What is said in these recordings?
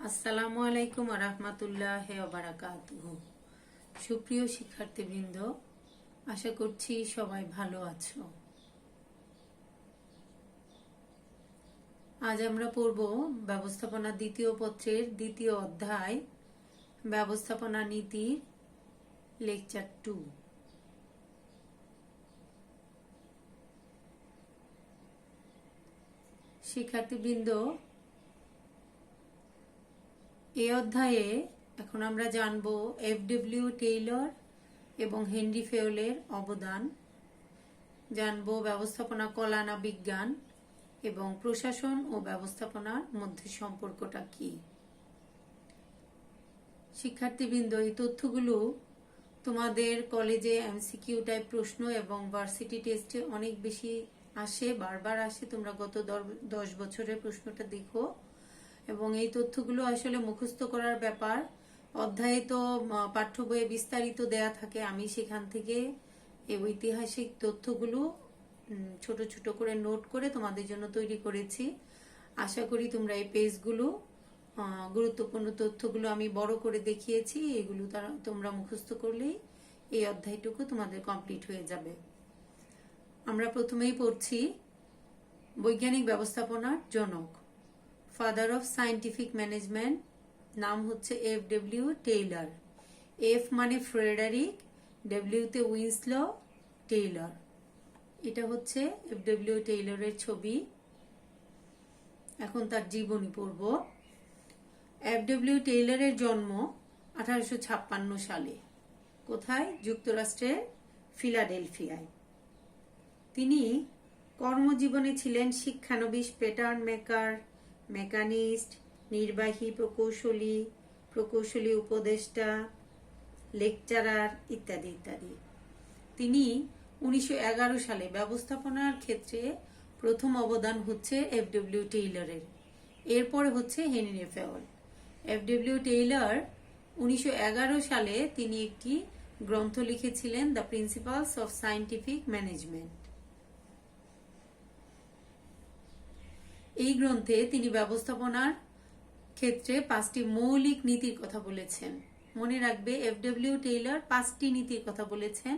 আসসালামু আলাইকুম রাহমাতুল্লাহি ওয়া বারাকাতুহু। সুপ্রিয় শিক্ষার্থীবৃন্দ, আশা করছি সবাই ভালো আছো। আজ আমরা পড়ব ব্যবস্থাপনা দ্বিতীয় পত্রের দ্বিতীয় অধ্যায় ব্যবস্থাপনা নীতি লেকচার 2। শিক্ষার্থীবৃন্দ, এই অধ্যায়ে এখন আমরা জানব এফ.ডব্লিউ. টেইলর এবং হেনরি ফেওলের অবদান, জানব ব্যবস্থাপনা কলা না বিজ্ঞান এবং প্রশাসন ও ব্যবস্থাপনার মধ্যে সম্পর্কটা কি। শিক্ষার্থীবৃন্দ, এই তথ্যগুলো তোমাদের কলেজে এমসিকিউ টাইপ প্রশ্ন এবং ভার্সিটি টেস্টে অনেক বেশি আসে, বারবার আসে। তোমরা গত 10 বছরের প্রশ্নটা দেখো এবং এই তথ্যগুলো আসলে মুখস্থ করার ব্যাপার। অধ্যায়ে তো পাঠ্য বইয়ে বিস্তারিত দেয়া থাকে, আমি সেখান থেকে এই ঐতিহাসিক তথ্যগুলো ছোট ছোট করে নোট করে তোমাদের জন্য তৈরি করেছি। আশা করি তোমরা এই পেজগুলো, গুরুত্বপূর্ণ তথ্যগুলো আমি বড় করে দেখিয়েছি, এগুলো তোমরা মুখস্থ করলেই এই অধ্যায়টুকু তোমাদের কমপ্লিট হয়ে যাবে। আমরা প্রথমেই পড়ছি বৈজ্ঞানিক ব্যবস্থাপনার জনক, ফাদার অফ সায়েন্টিফিক ম্যানেজমেন্ট, নাম হচ্ছে এফ.ডব্লিউ. টেইলর। এফ মানে ফ্রেডারিক, ডব্লিউতে উইন্সল টেইলর। এটা হচ্ছে এফ.ডব্লিউ. টেইলরের ছবি। এখন তার জীবনী পড়ব। এফ.ডব্লিউ. টেইলরের জন্ম 1856 সালে। কোথায়? যুক্তরাষ্ট্রের ফিলাডেলফিয়ায়। তিনি কর্মজীবনে ছিলেন শিক্ষানবিশ, প্যাটার্ন মেকার, মেকানিস্ট, নির্বাহী প্রকৌশলী উপদেষ্টা, লেকচারার ইত্যাদি ইত্যাদি। তিনি 1911 সালে ব্যবস্থাপনার ক্ষেত্রে প্রথম অবদান হচ্ছে এফ.ডব্লিউ. টেইলরের। এরপরে হচ্ছে হেনরি ফেওল। এফ.ডব্লিউ. টেইলর 1911 সালে তিনি একটি গ্রন্থ লিখেছিলেন, the principles of scientific management. এই গ্রন্থে তিনি ব্যবস্থাপনার ক্ষেত্রে 5টি মৌলিক নীতির কথা বলেছেন। মনে রাখবে, এফ.ডব্লিউ. টেইলর 5টি নীতির কথা বলেছেন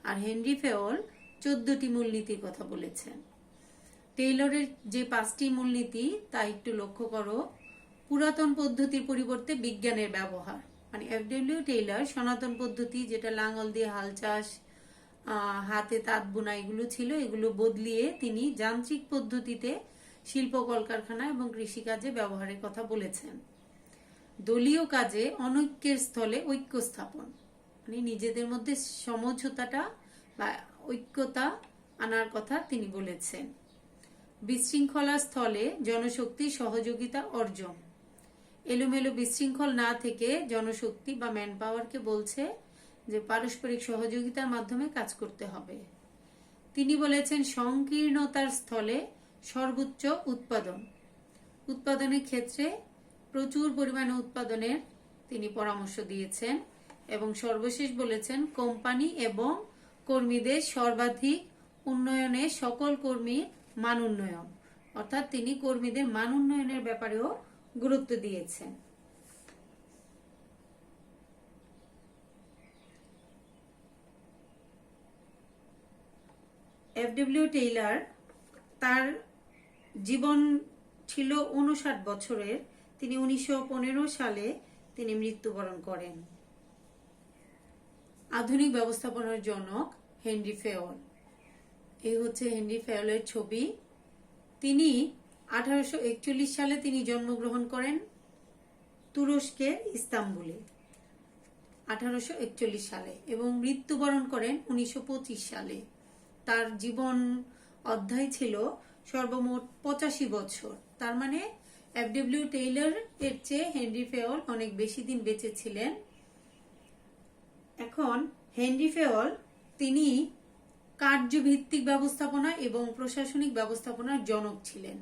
আর হেনরি ফেওল 14টি মূলনীতির কথা বলেছেন। টেইলরের যে 5টি মূলনীতি তা একটু লক্ষ্য করো। পুরাতন পদ্ধতির পরিবর্তে বিজ্ঞানের ব্যবহার, মানে এফ.ডব্লিউ. টেইলর সনাতন পদ্ধতি, যেটা লাঙ্গল দিয়ে হাল চাষ, হাতে তাঁত বোনা, এগুলো ছিল, এগুলো বদলিয়ে তিনি যান্ত্রিক পদ্ধতিতে শিল্প, কলকারখানা এবং কৃষিকাজে ব্যবহারের কথা বলেছেন। দলীয় কাজে অনৈক্যের স্থলে ঐক্য স্থাপন, মানে নিজেদের মধ্যে সমঝোতাটা বা ঐক্যতা আনার কথা তিনি বলেছেন। বিশৃঙ্খলার স্থলে জনশক্তির সহযোগিতা অর্জন, এলোমেলো বিশৃঙ্খল না থেকে জনশক্তি বা ম্যান পাওয়ারকে বলছে যে পারস্পরিক সহযোগিতার মাধ্যমে কাজ করতে হবে। তিনি বলেছেন সংকীর্ণতার স্থলে সর্বোচ্চ উৎপাদনের ক্ষেত্রে প্রচুর পরিমাণে উৎপাদনের তিনি পরামর্শ দিয়েছেন। এবং সর্বশেষ বলেছেন কোম্পানি এবং কর্মীদের সর্বাধিক উন্নয়নে সকল কর্মীর মান উন্নয়ন, অর্থাৎ তিনি কর্মীদের মান উন্নয়নের ব্যাপারেও গুরুত্ব দিয়েছেন। এফ.ডব্লিউ. টেইলর, তার জীবন ছিল 59 বছরের। তিনি 1915 সালে তিনি মৃত্যুবরণ করেন। আধুনিক ব্যবস্থাপনার জনক হেনরি ফেওল। এই হচ্ছে হেনরি ফেওলের ছবি। তিনি 1841 সালে তিনি জন্মগ্রহণ করেন তুরস্কের ইস্তাম্বুলে 1841 সালে এবং মৃত্যুবরণ করেন 1925 সালে। তার জীবন অধ্যায় ছিল সর্বমোট 85 বছর। তার মানে এফ.ডব্লিউ. টেইলর এর চেয়ে হেনরি ফেওল অনেক বেশি দিন বেঁচে ছিলেন। এখন হেনরি ফেওল তিনি কার্যভিত্তিক ব্যবস্থাপনা এবং প্রশাসনিক ব্যবস্থাপনার জনক ছিলেন।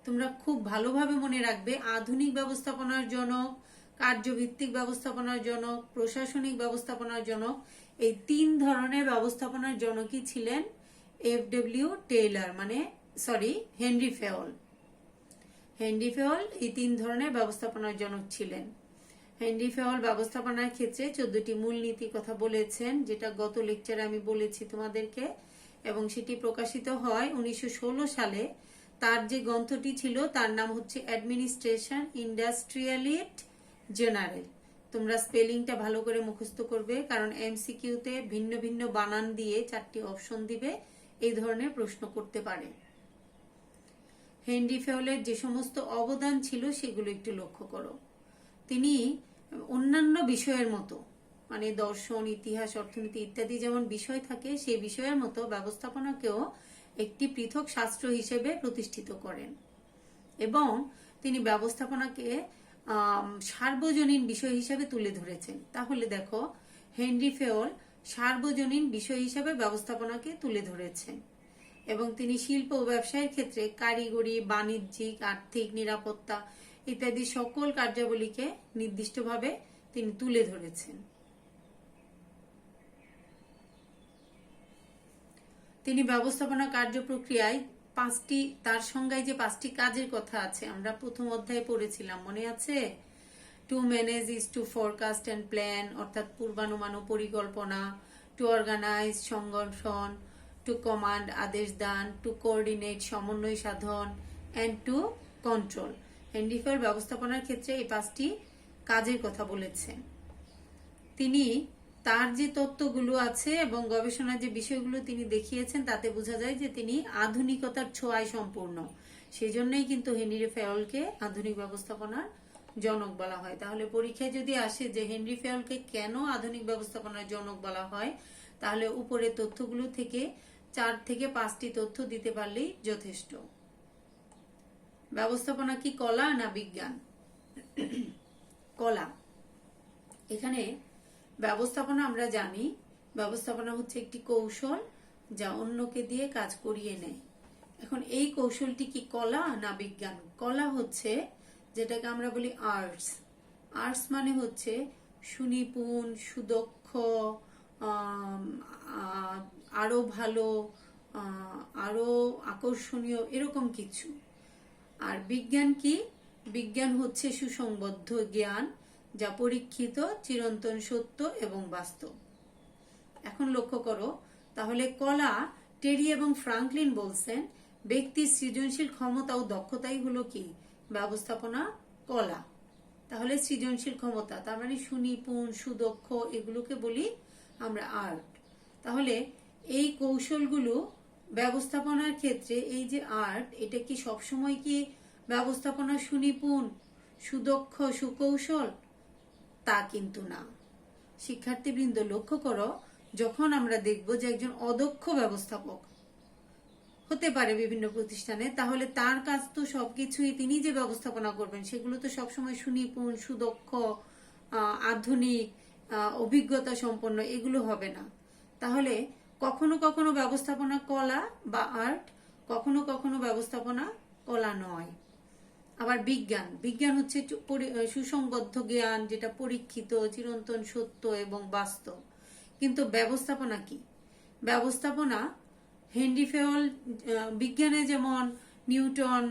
তোমরা খুব ভালোভাবে মনে রাখবে, আধুনিক ব্যবস্থাপনার জনক, কার্যভিত্তিক ব্যবস্থাপনার জনক, প্রশাসনিক ব্যবস্থাপনার জনক, এই 3 ধরনের ব্যবস্থাপনার জনকই ছিলেন F W. Taylor, Henri Fayol. Henri Fayol এই 3 ধরনের ব্যবস্থাপনার জনক ছিলেন। হেনরি ফেওল ব্যবস্থাপনার ক্ষেত্রে 14টি মূলনীতির কথা বলেছেন, যেটা গত লেকচারে আমি বলেছি তোমাদেরকে, এবং সেটি প্রকাশিত হয় 1916 সালে। তার যে গ্রন্থটি ছিল তার নাম হচ্ছে অ্যাডমিনিস্ট্রেশন ইন্ডাস্ট্রিয়ালিট জেনারেল। তোমরা স্পেলিংটা ভালো করে মুখস্থ করবে, কারণ এমসিকিউতে ভিন্ন ভিন্ন বানান দিয়ে 4টি অপশন দিবে, এই ধরনের প্রশ্ন করতে পারে। হেনরি ফেওলের যে সমস্ত অবদান ছিল সেগুলো একটু লক্ষ্য করো। তিনি অন্যান্য বিষয়ের মতো, মানে দর্শন, ইতিহাস, অর্থনীতি ইত্যাদি যেমন বিষয় থাকে, সেই বিষয়ের মতো ব্যবস্থাপনাকেও একটি পৃথক শাস্ত্র হিসেবে প্রতিষ্ঠিত করেন, এবং তিনি ব্যবস্থাপনাকে সার্বজনীন বিষয় হিসেবে তুলে ধরেছেন। তাহলে দেখো, হেনরি ফেওল সার্বজনীন বিষয় হিসেবে ব্যবস্থাপনাকে তুলে ধরেছেন, এবং তিনি শিল্প ও ব্যবসায়ের ক্ষেত্রে কারিগরি, বাণিজ্যিক, আর্থিক, নিরাপত্তা ইত্যাদি সকল কার্যাবলীকে নির্দিষ্টভাবে তিনি তুলে ধরেছেন। তিনি ব্যবস্থাপনা কার্য প্রক্রিয়ায় তার সংজ্ঞায় যে 5টি কাজের কথা আছে, আমরা প্রথম অধ্যায়ে পড়েছিলাম, মনে আছে? To manage is to forecast and plan, অর্থাৎ পূর্বানুমান ও পরিকল্পনা; টু অর্গানাইজ, সংগঠন; টু কমান্ড, আদেশ দান; টু কোঅর্ডিনেট, সমন্বয় সাধন; and to control. Henri Fayol ব্যবস্থাপনার ক্ষেত্রে এই 5টি কাজের কথা বলেছেন। তিনি তার যে তত্ত্বগুলো আছে এবং গবেষণার যে বিষয়গুলো তিনি দেখিয়েছেন, তাতে বোঝা যায় যে তিনি আধুনিকতার ছোঁয়ায় সম্পূর্ণ। সেই জন্যই কিন্তু হেনরি ফেওলকে আধুনিক ব্যবস্থাপনার জনক বলা হয়। তাহলে পরীক্ষায় যদি আসে যে হেনরি ফেওলকে কেন আধুনিক ব্যবস্থাপনার জনক বলা হয়, তাহলে উপরের তথ্যগুলো থেকে 4 থেকে 5টি তথ্য দিতে পারলেই যথেষ্ট। ব্যবস্থাপনা কি কলা না বিজ্ঞান? কলা। এখানে ব্যবস্থাপনা আমরা জানি, ব্যবস্থাপনা হচ্ছে একটি কৌশল যা অন্যকে দিয়ে কাজ করিয়ে নেয়। এখন এই কৌশলটি কি কলা না বিজ্ঞান? কলা হচ্ছে যেটাকে আমরা বলি আর্টস। আর্টস মানে হচ্ছে সুনিপুণ, সুদক্ষ, আরো ভালো, আরো আকর্ষণীয়, এরকম কিছু। আর বিজ্ঞান কি? বিজ্ঞান হচ্ছে সুসংবদ্ধ জ্ঞান, যা পরীক্ষিত, চিরন্তন সত্য এবং বাস্তব। এখন লক্ষ্য করো, তাহলে কলা, টেরি এবং ফ্রাঙ্কলিন বলছেন, ব্যক্তির সৃজনশীল ক্ষমতা ও দক্ষতাই হলো কি? ব্যবস্থাপনা কলা। তাহলে সৃজনশীল ক্ষমতা, তার মানে সুনিপুণ, সুদক্ষ, এগুলোকে বলি আমরা আর্ট। তাহলে এই কৌশলগুলো ব্যবস্থাপনার ক্ষেত্রে, এই যে আর্ট, এটা কি সবসময় কি ব্যবস্থাপনা সুনিপুণ, সুদক্ষ, সুকৌশল? তা কিন্তু না। শিক্ষার্থীবৃন্দ লক্ষ্য করো, যখন আমরা দেখব যে একজন অদক্ষ ব্যবস্থাপক হতে পারে বিভিন্ন প্রতিষ্ঠানে, তাহলে তার কাজ তো সবকিছুই, তিনি যে ব্যবস্থাপনা করবেন সেগুলো তো সবসময় সুনিপুণ, সুদক্ষ, আধুনিক, অভিজ্ঞতা সম্পন্ন, এগুলো হবে না। তাহলে কখনো কখনো ব্যবস্থাপনা কলা বা আর্ট, কখনো কখনো ব্যবস্থাপনা কলা নয়। আবার বিজ্ঞান, বিজ্ঞান হচ্ছে সুসংবদ্ধ জ্ঞান, যেটা পরীক্ষিত, চিরন্তন সত্য এবং বাস্তব। কিন্তু ব্যবস্থাপনা কি? ব্যবস্থাপনা, হেনরি ফেওল বিজ্ঞানে যেমন নিউটন,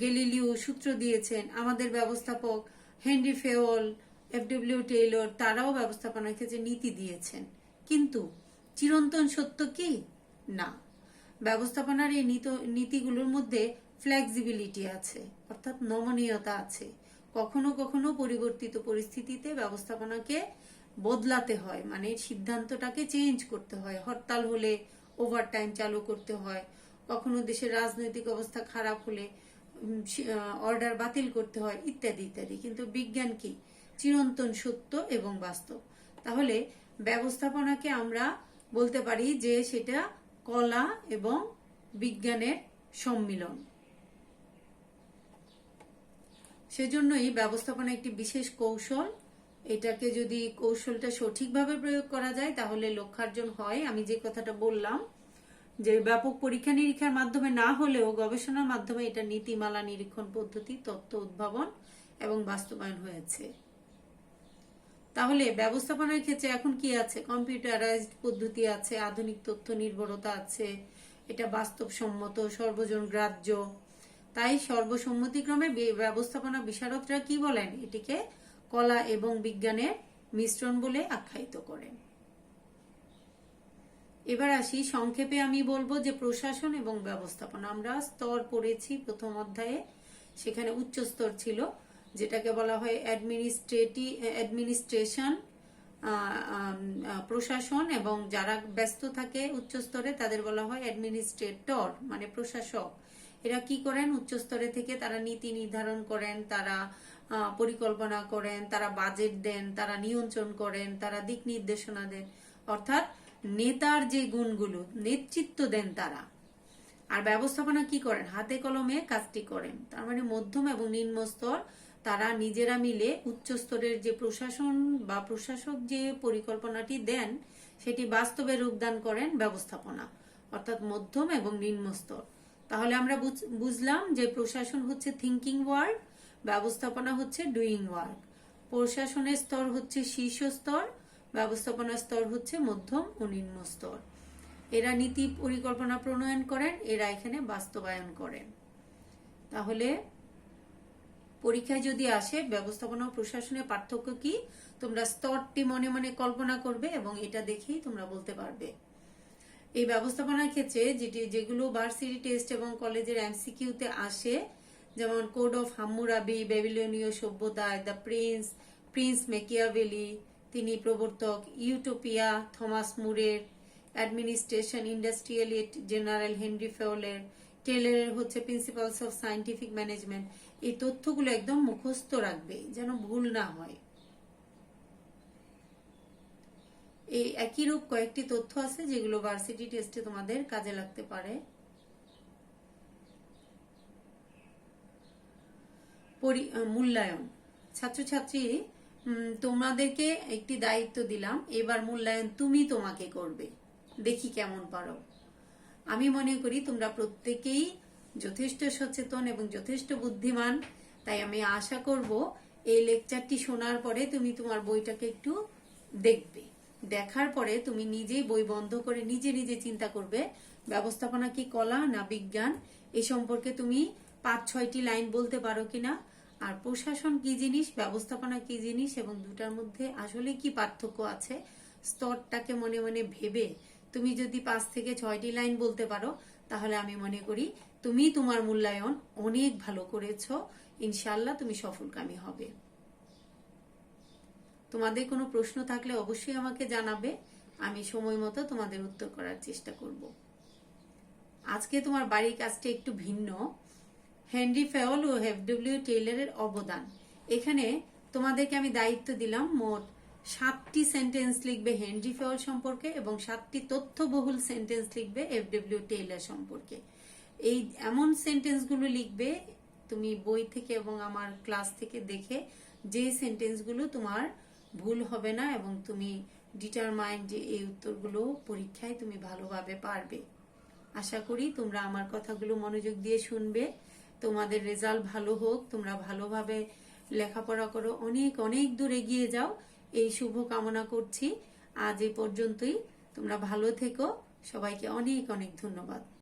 গ্যালিলিও সূত্র দিয়েছেন, আমাদের ব্যবস্থাপক হেনরি ফেওল, এফ.ডব্লিউ. টেইলর, তারাও ব্যবস্থাপনার ক্ষেত্রে নীতি দিয়েছেন। কিন্তু চিরন্তন সত্য কি? না। ব্যবস্থাপনার এই নীতিগুলোর মধ্যে ফ্লেক্সিবিলিটি আছে, অর্থাৎ নমনীয়তা আছে। কখনো কখনো পরিবর্তিত পরিস্থিতিতে ব্যবস্থাপনাকে বদলাতে হয়, মানে সিদ্ধান্তটাকে চেঞ্জ করতে হয়। হরতাল হলে ওভারটাইম চালু করতে হয়, কখনো দেশের রাজনৈতিক অবস্থা খারাপ হলে অর্ডার বাতিল করতে হয়, ইত্যাদি ইত্যাদি। কিন্তু বিজ্ঞান কি? চিরন্তন সত্য এবং বাস্তব। তাহলে ব্যবস্থাপনাকে আমরা বলতে পারি যে সেটা কলা এবং বিজ্ঞানের সম্মিলন। সেজন্যই ব্যবস্থাপনা একটি বিশেষ কৌশল। এটাকে যদি কৌশলটা সঠিকভাবে প্রয়োগ করা যায় তাহলে লক্ষ্যার্জন হয়। আমি যে কথাটা বললাম যে ব্যাপক পরীক্ষা নিরীক্ষার মাধ্যমে না হলেও গবেষণার মাধ্যমে এটা নীতিমালা, নিরীক্ষণ পদ্ধতি, তত্ত্ব উদ্ভাবন এবং বাস্তবায়ন হয়েছে। তাহলে ব্যবস্থাপনার ক্ষেত্রে এখন কি আছে? কম্পিউটারাইজড পদ্ধতি আছে, আধুনিক তথ্য নির্ভরতা আছে, এটা বাস্তবসম্মত, সর্বজন গ্রাহ্য। তাই সর্বসম্মতিক্রমে ব্যবস্থাপনা বিশারদরা কি বলেন, এটিকে কলা এবং বিজ্ঞানের মিশ্রণ বলে আখ্যায়িত করেন। এবার আসি সংক্ষেপে আমি বলবো যে প্রশাসন এবং ব্যবস্থাপনা আমরা স্তর পড়েছি প্রথম অধ্যায়ে। সেখানে উচ্চ স্তর ছিল যেটাকে বলা হয় অ্যাডমিনিস্ট্রেশন, প্রশাসন, এবং যারা ব্যস্ত থাকে উচ্চ স্তরে তাদের বলা হয় অ্যাডমিনিস্ট্রেটর মানে প্রশাসক। এরা কি করেন, উচ্চ স্তরে থেকে তারা নীতি নির্ধারণ করেন, তারা পরিকল্পনা করেন, তারা বাজেট দেন, তারা নিয়ন্ত্রণ করেন, তারা দিক নির্দেশনা দেন, অর্থাৎ নেতার যে গুণগুলো নেতৃত্ব দেন তারা। আর ব্যবস্থাপনা কি করেন, হাতে কলমে কাজটি করেন। তার মানে মধ্যম এবং নিম্ন স্তর তারা নিজেরা মিলে উচ্চ স্তরের যে প্রশাসন বা প্রশাসক যে পরিকল্পনাটি দেন সেটি বাস্তবে রূপদান করেন ব্যবস্থাপনা, অর্থাৎ মধ্যম এবং নিম্ন স্তর। তাহলে আমরা বুঝলাম যে প্রশাসন হচ্ছে থিঙ্কিং ওয়ার্ক, ব্যবস্থাপনা হচ্ছে ডুইং ওয়ার্ক। প্রশাসনের স্তর হচ্ছে শীর্ষ স্তর, ব্যবস্থাপনার স্তর হচ্ছে মধ্যম ও নিম্ন স্তর। এরা নীতি পরিকল্পনা প্রণয়ন করেন, এরা এখানে বাস্তবায়ন করেন। তাহলে পরীক্ষায় যদি আসে ব্যবস্থাপনা ও প্রশাসনের পার্থক্য কি, তোমরা স্তরটি মনে মনে কল্পনা করবে এবং এটা দেখেই তোমরা বলতে পারবে। এই ব্যবস্থাপনার ক্ষেত্রে যেগুলো ভার্সিটি টেস্ট এবং কলেজের এমসিকিউতে আসে, যেমন কোড অফ হাম্মুরাবি, বেবিলনীয় সভ্যতায় দ্য প্রিন্স মেকিয়াভেলি, তিনি প্রবর্তক, ইউটোপিয়া থমাস মুরের, অ্যাডমিনিস্ট্রেশন ইন্ডাস্ট্রিয়ালিস্ট জেনারেল হেনরি ফেওলের, টেলরের হচ্ছে প্রিন্সিপালস অফ সায়েন্টিফিক ম্যানেজমেন্ট। এই তথ্যগুলো একদম মুখস্থ রাখবে যেন ভুল না হয়। এই একই রূপ কয়েকটি তথ্য আছে যেগুলো ভার্সিটি টেস্টে তোমাদের কাজে লাগতে পারে। মূল্যায়ন, ছাত্রছাত্রী তোমাদেরকে একটি দায়িত্ব দিলাম, এবার মূল্যায়ন তুমি তোমাকে করবে, দেখি কেমন পারো। আমি মনে করি তোমরা প্রত্যেকেই যথেষ্ট সচেতন এবং যথেষ্ট বুদ্ধিমান, তাই আমি আশা করব এই লেকচারটি শোনার পরে তুমি তোমার বইটাকে একটু দেখবে, দেখার পরে তুমি নিজেই বই বন্ধ করে নিজে নিজে চিন্তা করবে ব্যবস্থাপনা কি কলা না বিজ্ঞান, এ সম্পর্কে তুমি 5-6টি লাইন বলতে পারো কিনা, আর প্রশাসন কি জিনিস, ব্যবস্থাপনা কি জিনিস এবং দুটার মধ্যে আসলে কি পার্থক্য আছে, স্তরটাকে মনে মনে ভেবে তুমি যদি 5 থেকে 6টি লাইন বলতে পারো তাহলে আমি মনে করি তুমি তোমার মূল্যায়ন অনেক ভালো করেছো, ইনশাআল্লাহ তুমি সফলকামী হবে। তোমাদের কোনো প্রশ্ন থাকলে অবশ্যই আমাকে জানাবে, আমি সময় মতো তোমাদের উত্তর করার চেষ্টা করব। আজকে তোমার বাড়ির কাজটা একটু ভিন্ন। হেনরি ফেওল ও এফডব্লিউ টেইলরের অবদান, এখানে তোমাদেরকে আমি দায়িত্ব দিলাম মোট 7টি সেন্টেন্স লিখবে হেনরি ফেওল সম্পর্কে এবং 7টি তথ্যবহুল সেন্টেন্স লিখবে এফডব্লিউ টেইলর সম্পর্কে। এই এমন সেন্টেন্সগুলো লিখবে তুমি বই থেকে এবং আমার ক্লাস থেকে দেখে, যে সেন্টেন্সগুলো তোমার ভুল হবে না এবং তুমি ডিটারমাইন যে এই উত্তরগুলো পরীক্ষায় তুমি ভালোভাবে পারবে। আশা করি তোমরা আমার কথাগুলো মনোযোগ দিয়ে শুনবে, তোমাদের রেজাল্ট ভালো হোক, তোমরা ভালোভাবে লেখাপড়া করো, অনেক অনেক দূর এগিয়ে যাও, এই শুভ কামনা করছি। আজ এই পর্যন্তই, তোমরা ভালো থেকো, সবাইকে অনেক অনেক ধন্যবাদ।